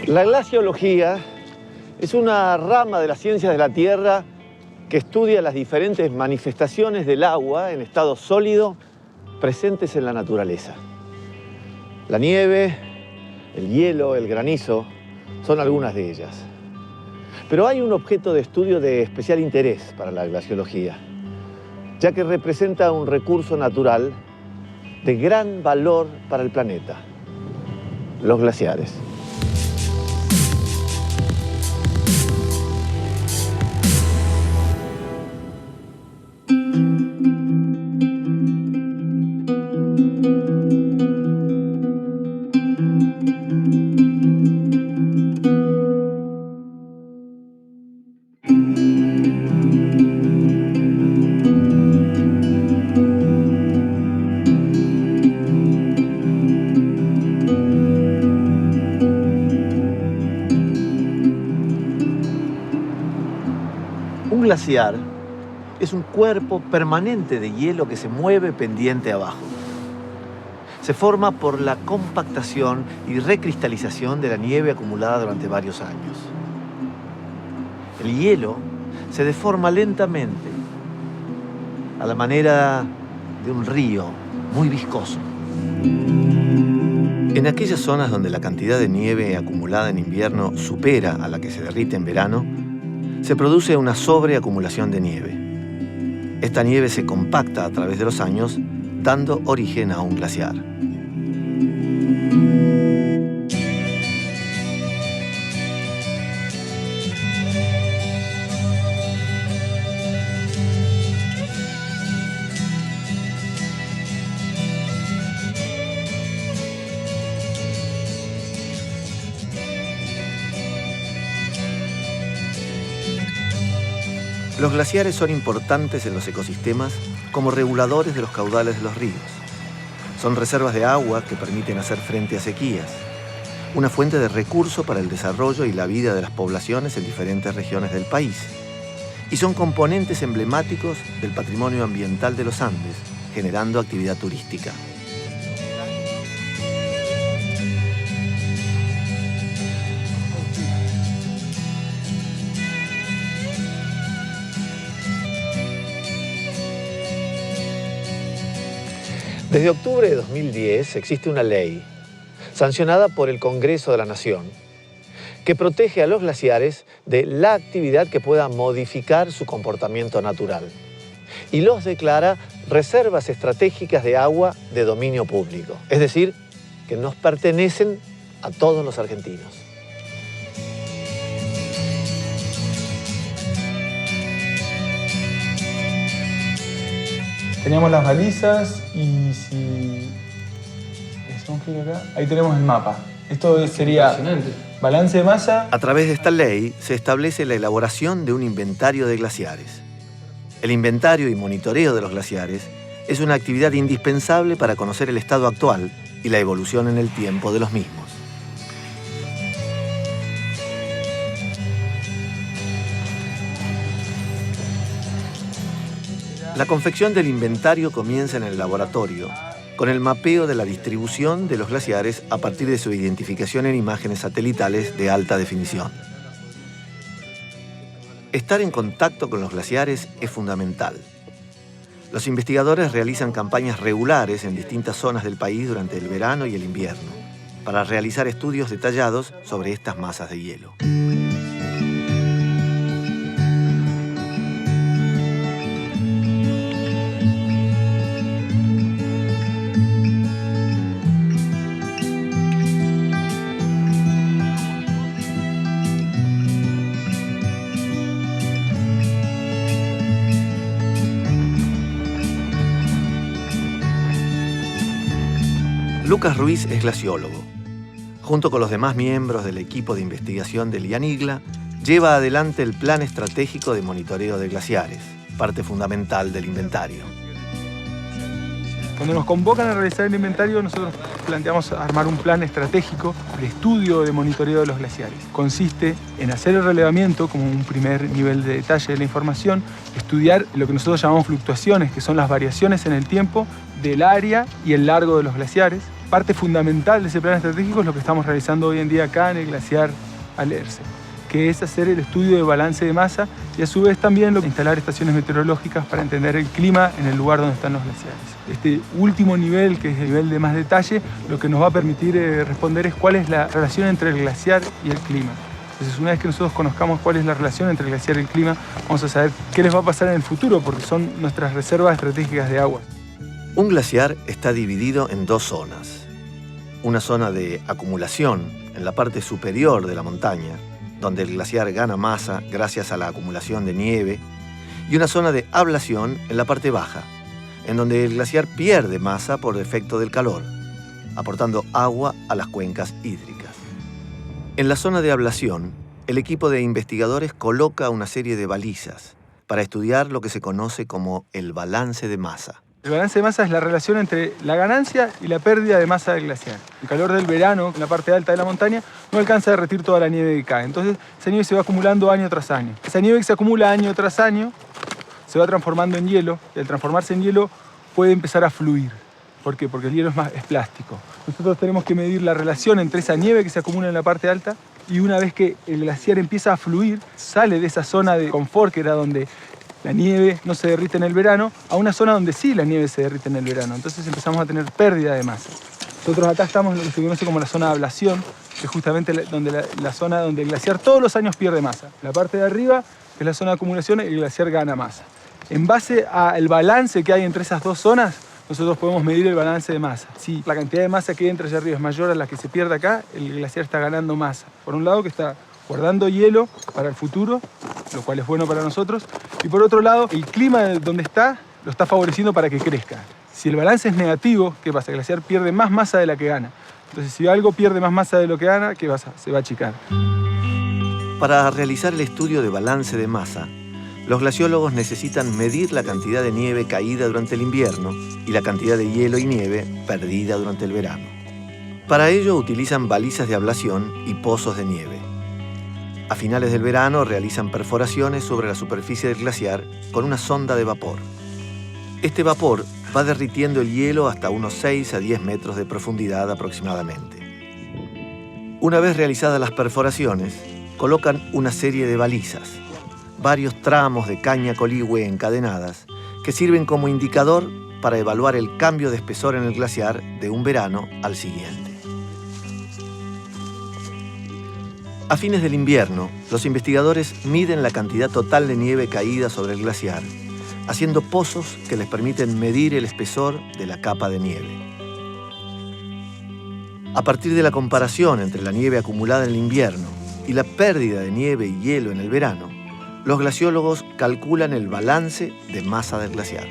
La glaciología es una rama de las ciencias de la Tierra que estudia las diferentes manifestaciones del agua en estado sólido presentes en la naturaleza. La nieve, el hielo, el granizo son algunas de ellas. Pero hay un objeto de estudio de especial interés para la glaciología, ya que representa un recurso natural de gran valor para el planeta: los glaciares. Un glaciar es un cuerpo permanente de hielo que se mueve pendiente abajo. Se forma por la compactación y recristalización de la nieve acumulada durante varios años. El hielo se deforma lentamente, a la manera de un río muy viscoso. En aquellas zonas donde la cantidad de nieve acumulada en invierno supera a la que se derrite en verano, se produce una sobreacumulación de nieve. Esta nieve se compacta a través de los años, dando origen a un glaciar. Los glaciares son importantes en los ecosistemas como reguladores de los caudales de los ríos. Son reservas de agua que permiten hacer frente a sequías, una fuente de recurso para el desarrollo y la vida de las poblaciones en diferentes regiones del país, y son componentes emblemáticos del patrimonio ambiental de los Andes, generando actividad turística. Desde octubre de 2010 existe una ley, sancionada por el Congreso de la Nación, que protege a los glaciares de la actividad que pueda modificar su comportamiento natural y los declara reservas estratégicas de agua de dominio público, es decir, que nos pertenecen a todos los argentinos. Teníamos las balizas y si hacemos clic acá, ahí tenemos el mapa. Esto sería balance de masa. A través de esta ley se establece la elaboración de un inventario de glaciares. El inventario y monitoreo de los glaciares es una actividad indispensable para conocer el estado actual y la evolución en el tiempo de los mismos. La confección del inventario comienza en el laboratorio, con el mapeo de la distribución de los glaciares a partir de su identificación en imágenes satelitales de alta definición. Estar en contacto con los glaciares es fundamental. Los investigadores realizan campañas regulares en distintas zonas del país durante el verano y el invierno, para realizar estudios detallados sobre estas masas de hielo. Lucas Ruiz es glaciólogo. Junto con los demás miembros del equipo de investigación del IANIGLA, lleva adelante el Plan Estratégico de Monitoreo de Glaciares, parte fundamental del inventario. Cuando nos convocan a realizar el inventario, nosotros planteamos armar un plan estratégico de estudio de monitoreo de los glaciares. Consiste en hacer el relevamiento como un primer nivel de detalle de la información, estudiar lo que nosotros llamamos fluctuaciones, que son las variaciones en el tiempo del área y el largo de los glaciares, parte fundamental de ese plan estratégico es lo que estamos realizando hoy en día acá en el glaciar Alerce, que es hacer el estudio de balance de masa y a su vez también instalar estaciones meteorológicas para entender el clima en el lugar donde están los glaciares. Este último nivel, que es el nivel de más detalle, lo que nos va a permitir responder es cuál es la relación entre el glaciar y el clima. Entonces, una vez que nosotros conozcamos cuál es la relación entre el glaciar y el clima, vamos a saber qué les va a pasar en el futuro, porque son nuestras reservas estratégicas de agua. Un glaciar está dividido en dos zonas. Una zona de acumulación en la parte superior de la montaña, donde el glaciar gana masa gracias a la acumulación de nieve, y una zona de ablación en la parte baja, en donde el glaciar pierde masa por efecto del calor, aportando agua a las cuencas hídricas. En la zona de ablación, el equipo de investigadores coloca una serie de balizas para estudiar lo que se conoce como el balance de masa. El balance de masa es la relación entre la ganancia y la pérdida de masa del glaciar. El calor del verano en la parte alta de la montaña no alcanza a derretir toda la nieve que cae. Entonces, esa nieve se va acumulando año tras año. Esa nieve que se acumula año tras año se va transformando en hielo y al transformarse en hielo puede empezar a fluir. ¿Por qué? Porque el hielo es plástico. Nosotros tenemos que medir la relación entre esa nieve que se acumula en la parte alta y una vez que el glaciar empieza a fluir, sale de esa zona de confort que era donde la nieve no se derrite en el verano, a una zona donde sí la nieve se derrite en el verano. Entonces empezamos a tener pérdida de masa. Nosotros acá estamos en lo que se conoce como la zona de ablación, que es justamente la zona donde el glaciar todos los años pierde masa. La parte de arriba, que es la zona de acumulación, el glaciar gana masa. En base al balance que hay entre esas dos zonas, nosotros podemos medir el balance de masa. Si la cantidad de masa que entra allá arriba es mayor a la que se pierde acá, el glaciar está ganando masa. Por un lado, que está guardando hielo para el futuro, lo cual es bueno para nosotros. Y por otro lado, el clima donde está lo está favoreciendo para que crezca. Si el balance es negativo, ¿qué pasa? El glaciar pierde más masa de la que gana. Entonces, si algo pierde más masa de lo que gana, ¿qué pasa? Se va a achicar. Para realizar el estudio de balance de masa, los glaciólogos necesitan medir la cantidad de nieve caída durante el invierno y la cantidad de hielo y nieve perdida durante el verano. Para ello utilizan balizas de ablación y pozos de nieve. A finales del verano realizan perforaciones sobre la superficie del glaciar con una sonda de vapor. Este vapor va derritiendo el hielo hasta unos 6 a 10 metros de profundidad aproximadamente. Una vez realizadas las perforaciones, colocan una serie de balizas, varios tramos de caña coligüe encadenadas que sirven como indicador para evaluar el cambio de espesor en el glaciar de un verano al siguiente. A fines del invierno, los investigadores miden la cantidad total de nieve caída sobre el glaciar, haciendo pozos que les permiten medir el espesor de la capa de nieve. A partir de la comparación entre la nieve acumulada en el invierno y la pérdida de nieve y hielo en el verano, los glaciólogos calculan el balance de masa del glaciar.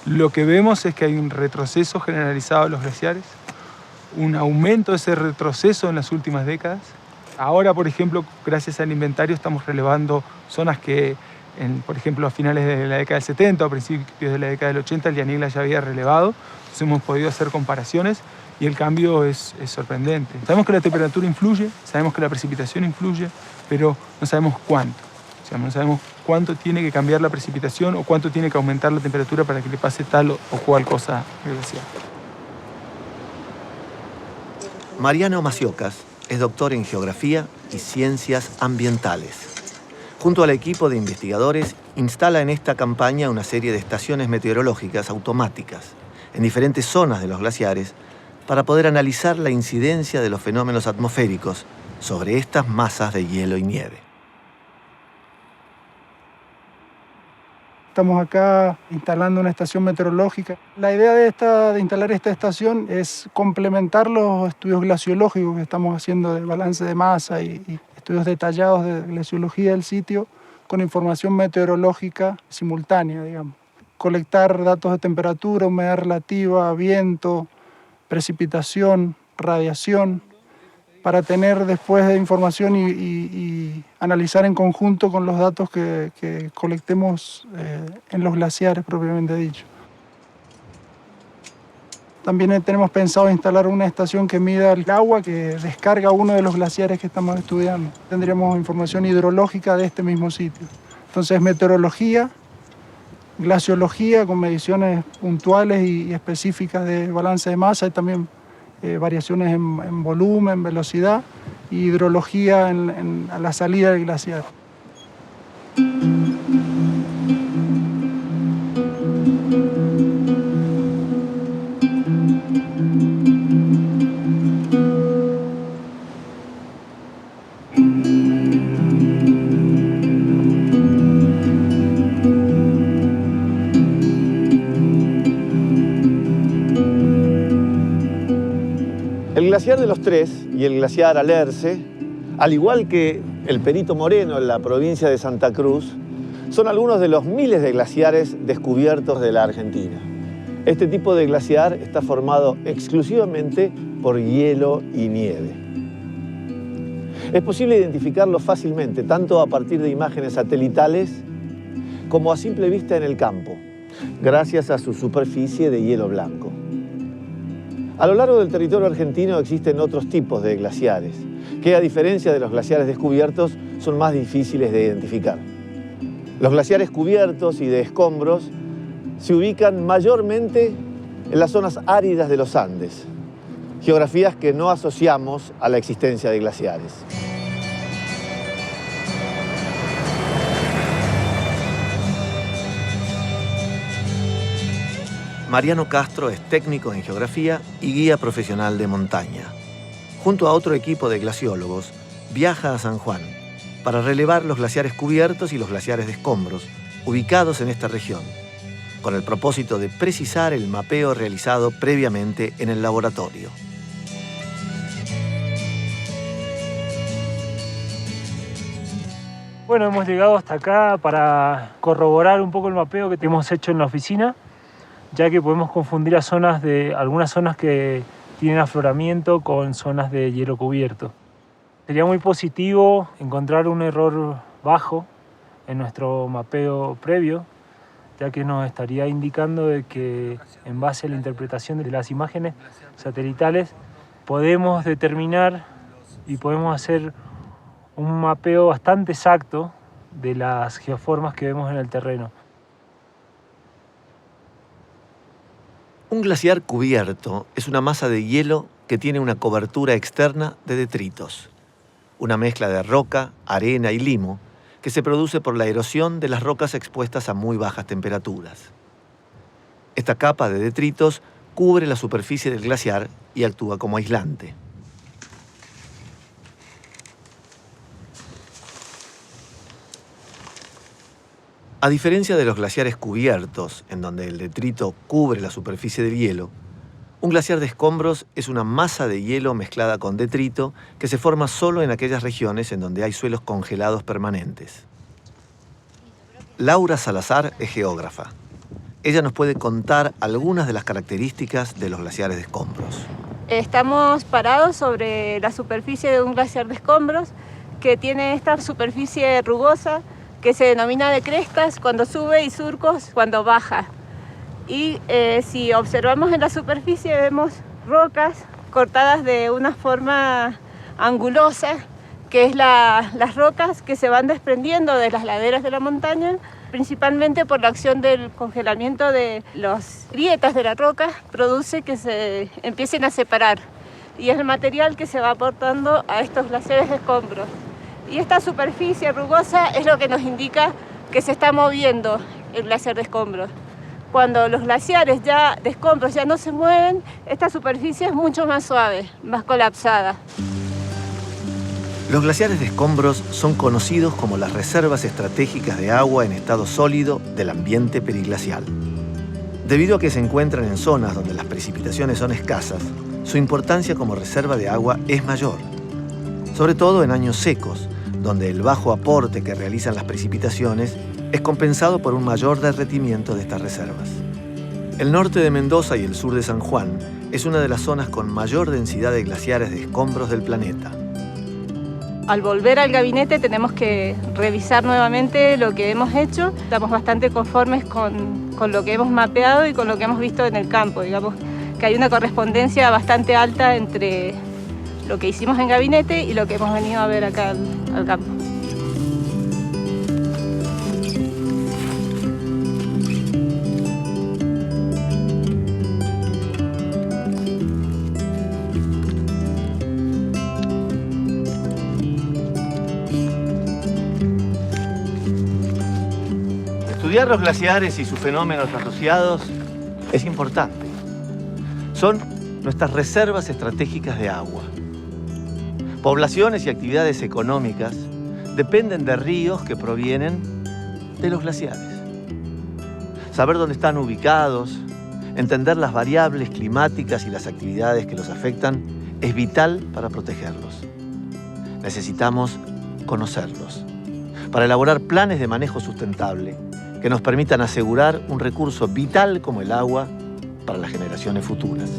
Lo que vemos es que hay un retroceso generalizado de los glaciares, un aumento de ese retroceso en las últimas décadas. Ahora, por ejemplo, gracias al inventario estamos relevando zonas que, por ejemplo, a finales de la década del 70 o a principios de la década del 80 el Yanigla ya había relevado. Entonces hemos podido hacer comparaciones y el cambio es sorprendente. Sabemos que la temperatura influye, sabemos que la precipitación influye, pero no sabemos cuánto. O sea, no sabemos cuánto tiene que cambiar la precipitación o cuánto tiene que aumentar la temperatura para que le pase tal o cual cosa al glaciar. Mariano Maciocas es doctor en Geografía y Ciencias Ambientales. Junto al equipo de investigadores, instala en esta campaña una serie de estaciones meteorológicas automáticas en diferentes zonas de los glaciares para poder analizar la incidencia de los fenómenos atmosféricos sobre estas masas de hielo y nieve. Estamos acá instalando una estación meteorológica. La idea de instalar esta estación es complementar los estudios glaciológicos que estamos haciendo de balance de masa y estudios detallados de glaciología del sitio con información meteorológica simultánea, digamos. Colectar datos de temperatura, humedad relativa, viento, precipitación, radiación, para tener después de información y analizar en conjunto con los datos que colectemos en los glaciares propiamente dicho. También tenemos pensado instalar una estación que mida el agua que descarga uno de los glaciares que estamos estudiando. Tendríamos información hidrológica de este mismo sitio. Entonces, meteorología glaciología con mediciones puntuales y específicas de balance de masa y también variaciones en volumen, velocidad y hidrología a la salida del glaciar. El glaciar de los Tres y el glaciar Alerce, al igual que el Perito Moreno en la provincia de Santa Cruz, son algunos de los miles de glaciares descubiertos de la Argentina. Este tipo de glaciar está formado exclusivamente por hielo y nieve. Es posible identificarlo fácilmente, tanto a partir de imágenes satelitales como a simple vista en el campo, gracias a su superficie de hielo blanco. A lo largo del territorio argentino existen otros tipos de glaciares, que a diferencia de los glaciares descubiertos, son más difíciles de identificar. Los glaciares cubiertos y de escombros se ubican mayormente en las zonas áridas de los Andes, geografías que no asociamos a la existencia de glaciares. Mariano Castro es técnico en geografía y guía profesional de montaña. Junto a otro equipo de glaciólogos, viaja a San Juan para relevar los glaciares cubiertos y los glaciares de escombros ubicados en esta región, con el propósito de precisar el mapeo realizado previamente en el laboratorio. Bueno, hemos llegado hasta acá para corroborar un poco el mapeo que hemos hecho en la oficina, ya que podemos confundir a algunas zonas que tienen afloramiento con zonas de hielo cubierto. Sería muy positivo encontrar un error bajo en nuestro mapeo previo, ya que nos estaría indicando de que en base a la interpretación de las imágenes satelitales podemos determinar y podemos hacer un mapeo bastante exacto de las geoformas que vemos en el terreno. Un glaciar cubierto es una masa de hielo que tiene una cobertura externa de detritos, una mezcla de roca, arena y limo que se produce por la erosión de las rocas expuestas a muy bajas temperaturas. Esta capa de detritos cubre la superficie del glaciar y actúa como aislante. A diferencia de los glaciares cubiertos, en donde el detrito cubre la superficie del hielo, un glaciar de escombros es una masa de hielo mezclada con detrito que se forma solo en aquellas regiones en donde hay suelos congelados permanentes. Laura Salazar es geógrafa. Ella nos puede contar algunas de las características de los glaciares de escombros. Estamos parados sobre la superficie de un glaciar de escombros que tiene esta superficie rugosa que se denomina de crestas cuando sube y surcos cuando baja. Y si observamos en la superficie vemos rocas cortadas de una forma angulosa, que es las rocas que se van desprendiendo de las laderas de la montaña, principalmente por la acción del congelamiento de las grietas de la roca, produce que se empiecen a separar. Y es el material que se va aportando a estos glaciares de escombros. Y esta superficie rugosa es lo que nos indica que se está moviendo el glaciar de escombros. Cuando los glaciares de escombros ya no se mueven, esta superficie es mucho más suave, más colapsada. Los glaciares de escombros son conocidos como las reservas estratégicas de agua en estado sólido del ambiente periglacial. Debido a que se encuentran en zonas donde las precipitaciones son escasas, su importancia como reserva de agua es mayor, sobre todo en años secos, donde el bajo aporte que realizan las precipitaciones es compensado por un mayor derretimiento de estas reservas. El norte de Mendoza y el sur de San Juan es una de las zonas con mayor densidad de glaciares de escombros del planeta. Al volver al gabinete tenemos que revisar nuevamente lo que hemos hecho. Estamos bastante conformes con lo que hemos mapeado y con lo que hemos visto en el campo. Digamos que hay una correspondencia bastante alta entre lo que hicimos en gabinete y lo que hemos venido a ver acá al campo. Estudiar los glaciares y sus fenómenos asociados es importante. Son nuestras reservas estratégicas de agua. Poblaciones y actividades económicas dependen de ríos que provienen de los glaciares. Saber dónde están ubicados, entender las variables climáticas y las actividades que los afectan es vital para protegerlos. Necesitamos conocerlos para elaborar planes de manejo sustentable que nos permitan asegurar un recurso vital como el agua para las generaciones futuras.